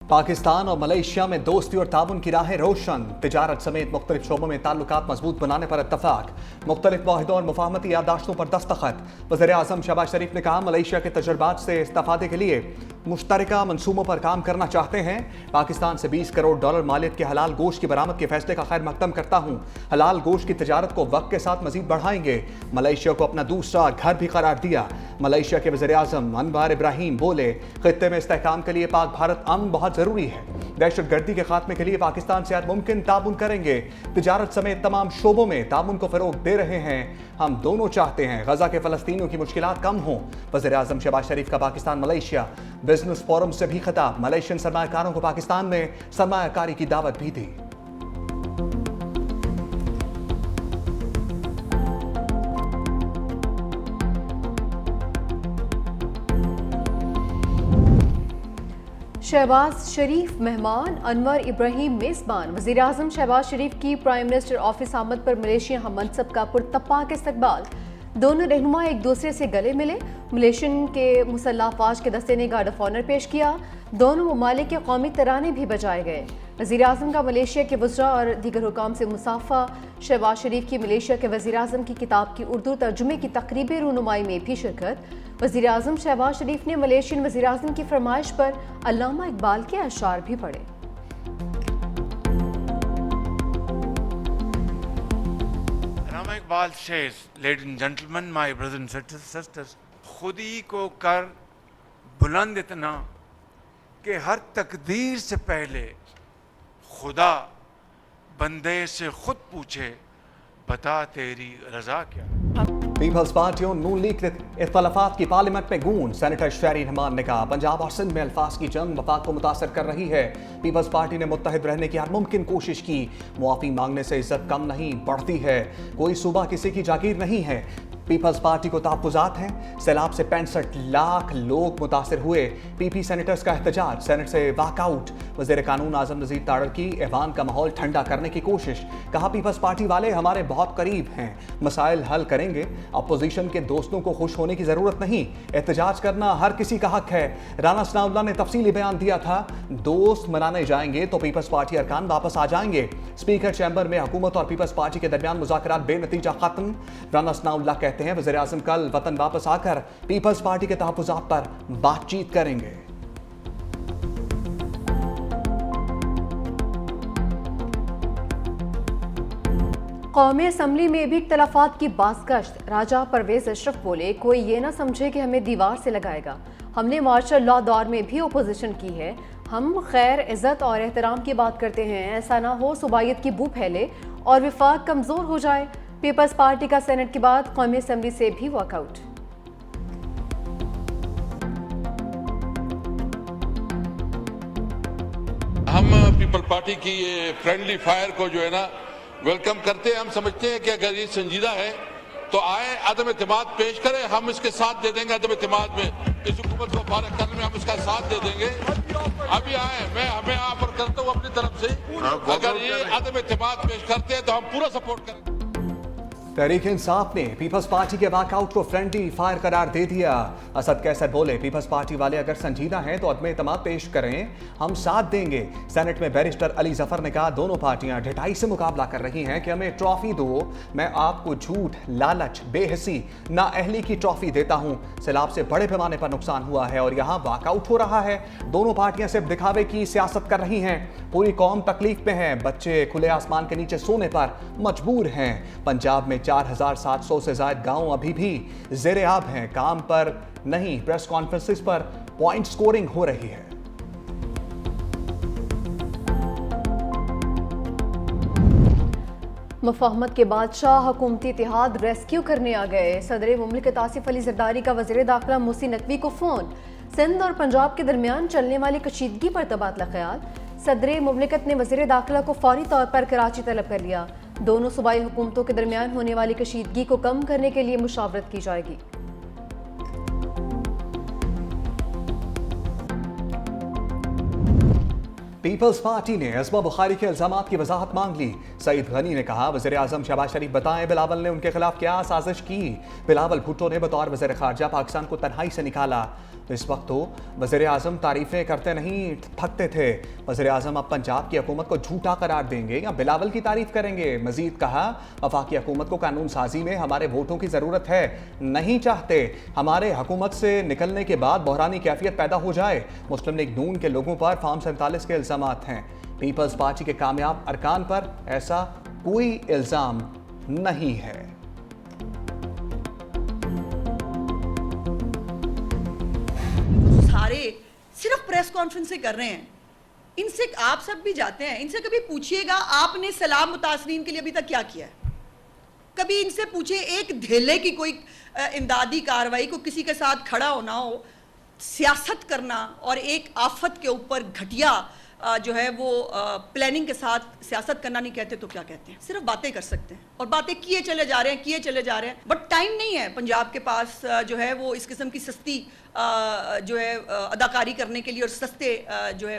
पाकिस्तान और मलेशिया में दोस्ती और ताउन की राहें रोशन, तिजारत समेत मुख्तलिफ शोबों में ताल्लुकात मजबूत बनाने पर इत्तफाक, मुख्तलिफ माहिदों और मुफाहमती यादाश्तों पर दस्तखत। वज़ीर आज़म शहबाज शरीफ ने कहा, मलेशिया के तजुर्बात से इस्तेफादे के लिए मुश्तरका मनसूबों पर काम करना चाहते हैं। पाकिस्तान से $20 करोड़ मालियत के हलाल गोश्त की बरामद के फैसले का खैर मकदम करता हूँ। हलाल गोश्त की तजारत को वक्त के साथ मजीद बढ़ाएंगे। मलेशिया को अपना दूसरा घर भी करार दिया। मलेशिया के वज़ीर आज़म अनवर इब्राहिम बोले, खित्ते में इस्तेहकाम के लिए पाक भारत अमन बहुत ज़रूरी है। दहशतगर्दी के खात्मे के लिए पाकिस्तान से हर मुमकिन ताउन करेंगे। तिजारत समेत तमाम शोबों में ताउन को फरोग दे रहे हैं। हम दोनों चाहते हैं गजा के फलस्तीनियों की मुश्किलात कम हों। वज़ीर आज़म शहबाज शरीफ का पाकिस्तान मलेशिया बिजनेस फोरम से भी खिताब, मलेशियन सरमायाकारों को पाकिस्तान में सरमायाकारी की दावत भी दी। शहबाज शरीफ मेहमान, अनवर इब्राहिम मेज़बान। वज़ीर आज़म शहबाज शरीफ की प्राइम मिनिस्टर ऑफिस आमद पर मलेशिया हम मनसब का पुरतपाक इस्तकबाल। दोनों रहनुमा एक दूसरे से गले मिले। मलेशियन के मुसल्लह अफवाज के दस्ते ने गार्ड ऑफ ऑनर पेश किया। दोनों ममालिक के कौमी तराने भी बजाए गए। वज़ीर आज़म का मलेशिया के वज़रा और दीगर हुकाम से मुसाफा। शहबाज शरीफ की मलेशिया के वज़ीर आज़म की किताब की उर्दू तर्जुमे की तकरीबी रूनुमाई में भी शिरकत। वज़ीर आज़म शहबाज शरीफ ने मलेशियन वज़ीर आज़म की फरमाइश पर अल्लामा इकबाल के अशार भी पढ़े। Iqbal says, ladies and gentlemen, my brothers and sisters, खुदी को कर बुलंद इतना कि हर तकदीर से पहले खुदा बंदे से खुद पूछे, बता तेरी रजा क्या। पीपल्स पार्टी और नून लीग के इख्तलाफात की पार्लियामेंट में गूंज। सेनेटर शहरी रहमान ने कहा, पंजाब और सिंध में अल्फाज की जंग वफाक को मुतासर कर रही है। पीपल्स पार्टी ने मुत्तहिद रहने की हर मुमकिन कोशिश की। मुआफ़ी मांगने से इज्जत कम नहीं बढ़ती है। कोई सूबा किसी की जागीर नहीं है। पीपल्स पार्टी को तहफ़्फ़ुज़ात हैं। सैलाब से 65 लाख लोग मुतासर हुए। पीपी सेनेटर्स का एहतजाज, सेनेट से वाकआउट। वज़ीर कानून आज़म नज़ीर तारड़ की ऐवान का माहौल ठंडा करने की कोशिश। कहा, पीपल्स पार्टी वाले हमारे बहुत करीब हैं, मसाइल हल करेंगे। अपोजिशन के दोस्तों को खुश होने की ज़रूरत नहीं। एहतजाज करना हर किसी का हक है। राना सनाउल्लाह ने तफसीली बयान दिया था, दोस्त मनाने जाएंगे तो पीपल्स पार्टी अरकान वापस आ जाएंगे। स्पीकर चैम्बर में हुकूमत और पीपल्स पार्टी के दरमियान मुज़ाकरात बेनतीजा खत्म। राना सनाउल्लाह कहते हैं, वज़ीर आज़म कल वतन वापस आकर पीपल्स पार्टी के तहफ़्फ़ुज़ात पर बातचीत करेंगे। कौमी असम्बली में भी इख्तलाफात की बाज़गश्त। राजा परवेज अशरफ बोले, कोई ये ना समझे कि हमें दीवार से लगाएगा। हमने मार्शल लॉ दौर में भी अपोजिशन की है। हम खैर, इज़्ज़त और एहतराम की बात करते हैं। ऐसा ना हो सुबाइयत की बू फैले और विफाक कमज़ोर हो जाए। पीपल्स पार्टी का सेनेट के बाद कौमी असम्बली से भी वॉकआउट। हम पीपल पार्टी की ये फ्रेंडली फायर को जो है ना वेलकम करते हैं। हम समझते हैं कि अगर ये संजीदा है तो आए, अदम इत्तेमाद पेश करें, हम इसके साथ दे देंगे। अदम इत्तेमाद में इस हुकूमत को फारग करने में हम इसका साथ दे देंगे। अभी आए, मैं हमें ऑफर करता हूँ अपनी तरफ से, अगर ये अदम इत्तेमाद पेश करते हैं तो हम पूरा सपोर्ट करेंगे। तहरीक इंसाफ ने पीपल्स पार्टी के वॉकआउट को फ्रेंडली फायर करार दे दिया। असद कैसर बोले, पीपल्स पार्टी वाले अगर संजीदा हैं तो अदम एतमाद पेश करें, हम साथ देंगे। सेनेट में बैरिस्टर अली जफर ने कहा, दोनों पार्टियां ढिठाई से मुकाबला कर रही हैं कि हमें ट्रॉफी दो। मैं आपको झूठ, लालच, बेहिसी, नाअहली की ट्रॉफी देता हूं। सैलाब से बड़े पैमाने पर नुकसान हुआ है और यहां वॉकआउट हो रहा है। दोनों पार्टियां सिर्फ दिखावे की सियासत कर रही हैं। पूरी कौम तकलीफ में है। बच्चे खुले आसमान के नीचे सोने पर मजबूर हैं। पंजाब में 4700 से ज्यादा गांव अभी भी ज़ेरे आब हैं, काम पर नहीं। प्रेस कॉन्फ्रेंसिस पर पॉइंट स्कोरिंग हो रही है। मुफाहमत के बादशाह हुकूमती इत्तेहाद रेस्क्यू करने आ गए। सदर मुमलिकत आसिफ अली जरदारी का वज़ीर दाखिला मोहसिन नकवी को फ़ोन। सिंध और पंजाब के दरमियान चलने वाली कशीदगी पर तबादला ख्याल। सदर मुमलिकत ने वज़ीर दाखिला को फौरी तौर पर कराची तलब कर लिया। दोनों सूबाई हुकूमतों के दरमियान होने वाली कशीदगी को कम करने के लिए मुशावरत की जाएगी। पीपल्स पार्टी ने अज़मा बुखारी के इल्जामात की वजाहत मांग ली। सईद गनी ने कहा, वज़ीर आज़म शहबाज शरीफ बताएं बिलावल ने उनके खिलाफ क्या साजिश की। बिलावल भुट्टो ने बतौर वज़ीर ख़ारजा पाकिस्तान को तन्हाई से निकाला। तो इस वक्त तो वज़ीर आज़म तारीफ़ें करते नहीं थकते थे। वज़ीर आज़म अब पंजाब की हुकूमत को झूठा करार देंगे या बिलावल की तारीफ़ करेंगे। मज़ीद कहा, वफाकी हुकूमत को कानून साजी में हमारे वोटों की ज़रूरत है, नहीं चाहते हमारे हुकूमत से निकलने के बाद बहरानी कैफियत पैदा हो जाए। मुस्लिम लीग नून के लोगों पर फॉर्म 47 के इल्ज़ामात हैं। पीपल्स पार्टी के कामयाब अरकान पर ऐसा कोई इल्ज़ाम नहीं है। सारे सिर्फ प्रेस कॉन्फ्रेंस से कर रहे हैं। इनसे आप सब भी जाते हैं, इनसे कभी पूछिएगा आपने सलाम मुतासरीन के लिए अभी तक क्या किया है। कभी इनसे पूछे एक धेले की कोई इमदादी कार्रवाई को किसी के साथ खड़ा होना हो, सियासत करना और एक आफत के ऊपर घटिया जो है वो प्लानिंग के साथ सियासत करना नहीं कहते तो क्या कहते हैं। सिर्फ बातें कर सकते हैं और बातें किए चले जा रहे हैं, बट टाइम नहीं है पंजाब के पास जो है वो इस किस्म की सस्ती जो है अदाकारी करने के लिए और सस्ते जो है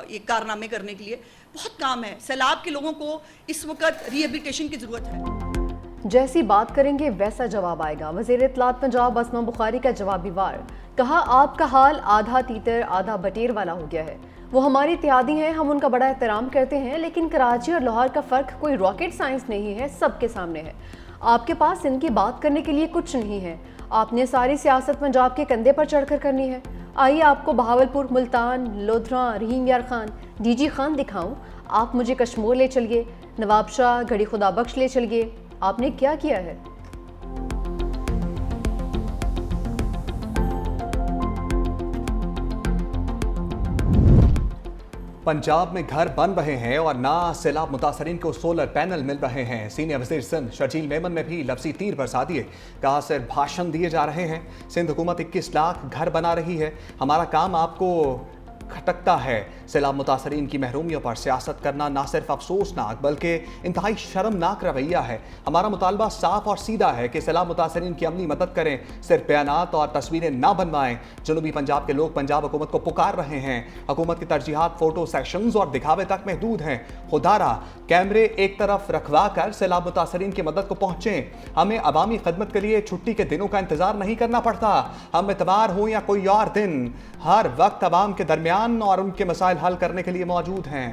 ये कारनामे करने के लिए। बहुत काम है। सैलाब के लोगों को इस वक्त रिहेबिलिटेशन की ज़रूरत है। जैसी बात करेंगे वैसा जवाब आएगा। वज़ीर इत्तलात पंजाब असमा बुखारी का जवाबी वार, कहा आपका हाल आधा तीतर आधा बटेर वाला हो गया है। वो हमारी इत्तेहादी हैं, हम उनका बड़ा एहतराम करते हैं, लेकिन कराची और लाहौर का फ़र्क कोई रॉकेट साइंस नहीं है, सबके सामने है। आपके पास इनकी बात करने के लिए कुछ नहीं है। आपने सारी सियासत पंजाब के कंधे पर चढ़कर करनी है। आइए आपको बहावलपुर, मुल्तान, लोधरा, रहीम यार खान, डीजी खान दिखाऊं। आप मुझे कश्मीर ले चलिए, नवाब शाह, घड़ी खुदा बख्श ले चलिए। आपने क्या किया है? पंजाब में घर बन रहे हैं और ना सैलाब मुतासरीन को सोलर पैनल मिल रहे हैं। सीनियर वज़ीर सिंध शर्जील मेमन ने भी लफ्ज़ी तीर बरसा दिए। कहा सिर्फ भाषण दिए जा रहे हैं। सिंध हुकूमत 21 लाख घर बना रही है। हमारा काम आपको खटकता है। सैलाब मुतासरीन की महरूमियों पर सियासत करना ना सिर्फ अफसोसनाक बल्कि इंतहाई शर्मनाक रवैया है। हमारा मुतालबा साफ और सीधा है कि सैलाब मुतासरीन की अमली मदद करें, सिर्फ बयानात और तस्वीरें ना बनवाएं। जनूबी पंजाब के लोग पंजाब हुकूमत को पुकार रहे हैं। हुकूमत की तरजीहात फोटो सेशंस और दिखावे तक महदूद हैं। खुदारा कैमरे एक तरफ रखवा कर सैलाब मुतासरीन की मदद को पहुंचें। हमें अवामी खदमत के लिए छुट्टी के दिनों का इंतजार नहीं करना पड़ता। हम इतवार हो या कोई और दिन, हर वक्त अवाम के दरमियान और उनके मसाइल हल करने के लिए मौजूद हैं।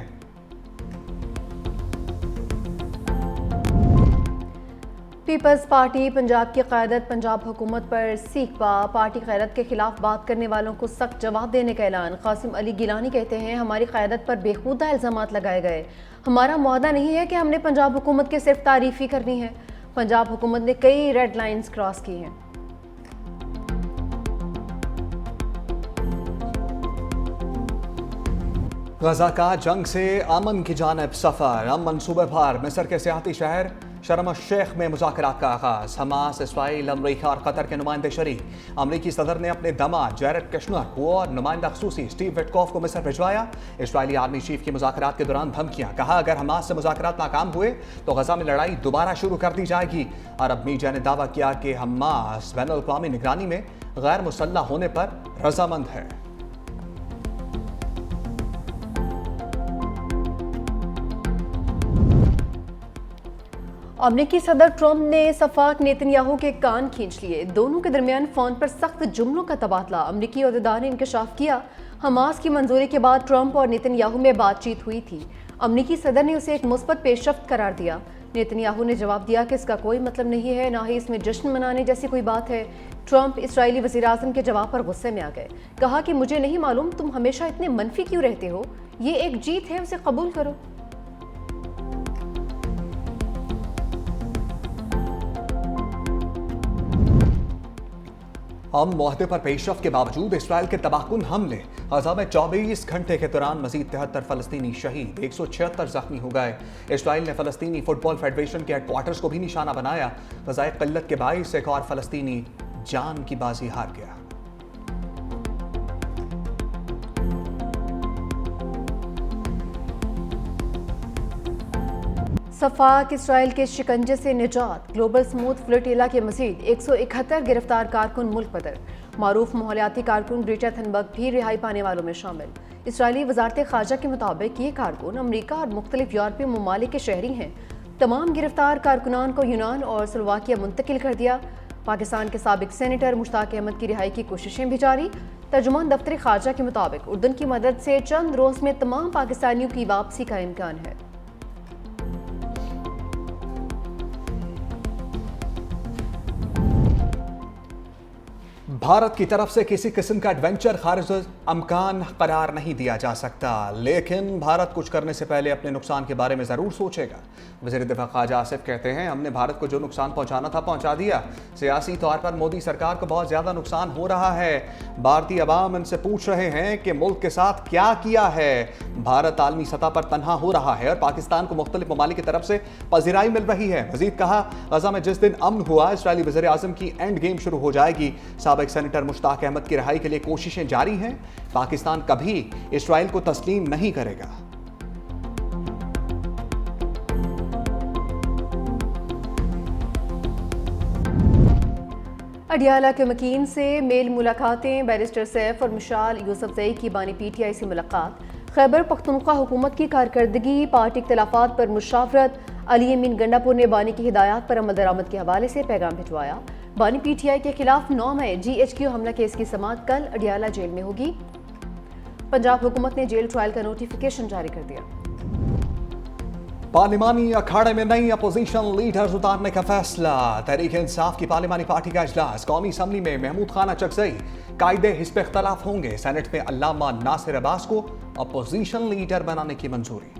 पीपल्स पार्टी पंजाब की क़यादत पंजाब हुकूमत पर सीखपा। पार्टी क़यादत के खिलाफ बात करने वालों को सख्त जवाब देने का ऐलान। कासिम अली गिलानी कहते हैं हमारी क़यादत पर बेखुदा इल्ज़ामात लगाए गए। हमारा मुआहदा नहीं है कि हमने पंजाब हुकूमत की सिर्फ तारीफ़ ही करनी है। पंजाब हुकूमत ने कई रेड लाइन्स क्रॉस की हैं। गजा का जंग से अमन की जानिब सफ़र। हम मनसूबे पर मिस्र के सियाती शहर शर्म शेख में मुज़ाकरात का आगाज़। हमास, इसराइल, अमरीका और कतर के नुमाइंदे शरीक। अमरीकी सदर ने अपने दामाद जैरेड कुशनर को और नुमाइंदा ख़ुसूसी स्टीव विटकॉफ को मिस्र भिजवाया। इसराइली आर्मी चीफ की मुज़ाकरात के दौरान धमकियाँ। कहा अगर हमास से मुज़ाकरात नाकाम हुए तो गजा में लड़ाई दोबारा शुरू कर दी जाएगी। अरब मीडिया ने दावा किया कि हमास बैनुल-अक़वामी निगरानी में गैर मुसल्लह होने पर रज़ामंद है। अमेरिकी सदर ट्रंप ने सफाक नेतन्याहू के कान खींच लिए। दोनों के दरमियान फ़ोन पर सख्त जुमलों का तबादला। अमेरिकी अहदेदार ने इंकशाफ किया हमास की मंजूरी के बाद ट्रंप और नेतन्याहू में बातचीत हुई थी। अमेरिकी सदर ने उसे एक मुस्बत पेशरफ्त करार दिया। नेतन्याहू ने जवाब दिया कि इसका कोई मतलब नहीं है, ना ही इसमें जश्न मनाने जैसी कोई बात है। ट्रंप इसराइली वज़ीर आज़म के जवाब पर गुस्से में आ गए। कहा कि मुझे नहीं मालूम तुम हमेशा इतने मनफी क्यों रहते हो, ये एक जीत है, उसे कबूल करो। हम मुआहदे पर पेशरफ्त के बावजूद इसराइल के तबाहकुन हमले। गजा में 24 घंटे के दौरान मजीद 73 फ़लस्तीनी शहीद, 176 जख्मी हो गए। इसराइल ने फ़लस्तीनी फुटबॉल फेडरेशन के हेडक्वार्टर्स को भी निशाना बनाया। ग़ज़ाए क़िल्लत के बाइस एक और फ़लस्तीनी जान की बाजी हार गया। सफाक इसराइल के शिकंजे से निजात। ग्लोबल स्मूथ फ्लोटिला के मजीद 171 गिरफ्तार कारकुन मुल्क बदर। मारूफ माहौलियाती कारकुन ग्रेटा थनबर्ग भी रिहाई पाने वालों में शामिल। इसराइली वजारत ख़ारजा के मुताबिक ये कारकुन अमरीका और मुख्तलिफ यूरोपीय ममालिक के शहरी हैं। तमाम गिरफ्तार कारकुनान को यूनान और स्लोवाकिया मुंतकिल कर दिया। पाकिस्तान के साबिक सेनेटर मुश्ताक अहमद की रिहाई की कोशिशें भी जारी। तर्जुमान दफ्तर खारजा के मुताबिक उर्दन की मदद से चंद रोज में तमाम पाकिस्तानियों की वापसी का इम्कान है। भारत की तरफ से किसी किस्म का एडवेंचर खारिज अमकान करार नहीं दिया जा सकता, लेकिन भारत कुछ करने से पहले अपने नुकसान के बारे में ज़रूर सोचेगा। वज़ीर दिफा ख्वाजा आसिफ कहते हैं, हमने भारत को जो नुकसान पहुंचाना था पहुंचा दिया। सियासी तौर पर मोदी सरकार को बहुत ज़्यादा नुकसान हो रहा है। भारतीय अवाम इनसे पूछ रहे हैं कि मुल्क के साथ क्या किया है। भारत आलमी सतह पर तनहा हो रहा है और पाकिस्तान को मुख्तलिफ ममालिक की तरफ से पजीराई मिल रही है। मजीद कहा, गजा में जिस दिन अमन हुआ, इसराइली वज़ीर आज़म की एंड गेम शुरू हो जाएगी। साबिक सेनेटर मुश्ताक अहमद की रिहाई के लिए कोशिशें जारी हैं। पाकिस्तान कभी इसराइल को तस्लीम नहीं करेगा। अडियाला के मकीन से मेल मुलाकातें, बैरिस्टर सैफ और मिशाल यूसुफजई की बानी पीटीआई से मुलाकात, खैबर पख्तूनख्वा हुकूमत की कारकर्दगी, पार्टी इख्तलाफात पर मुशावरत, अली अमीन गंडापुर ने बानी की हिदायत पर अमल दरामद के हवाले से पैगाम भिजवाया। बानी पीटीआई के खिलाफ 9 मई GHQ हमला केस की समाअत कल अडियाला जेल में होगी। पंजाब हुकूमत ने जेल ट्रायल का नोटिफिकेशन जारी कर दिया। पार्लिमानी अखाड़े में नई अपोजिशन लीडर्स उतारने का फैसला, तहरीक इंसाफ की पार्लिमानी पार्टी का इजलास, कौमी असम्बली में महमूद खान अचकजई, कायदे हिस्ब इख्तलाफ होंगे। सेनेट में अल्लामा नासिर अब्बास को अपोजिशन लीडर बनाने की मंजूरी।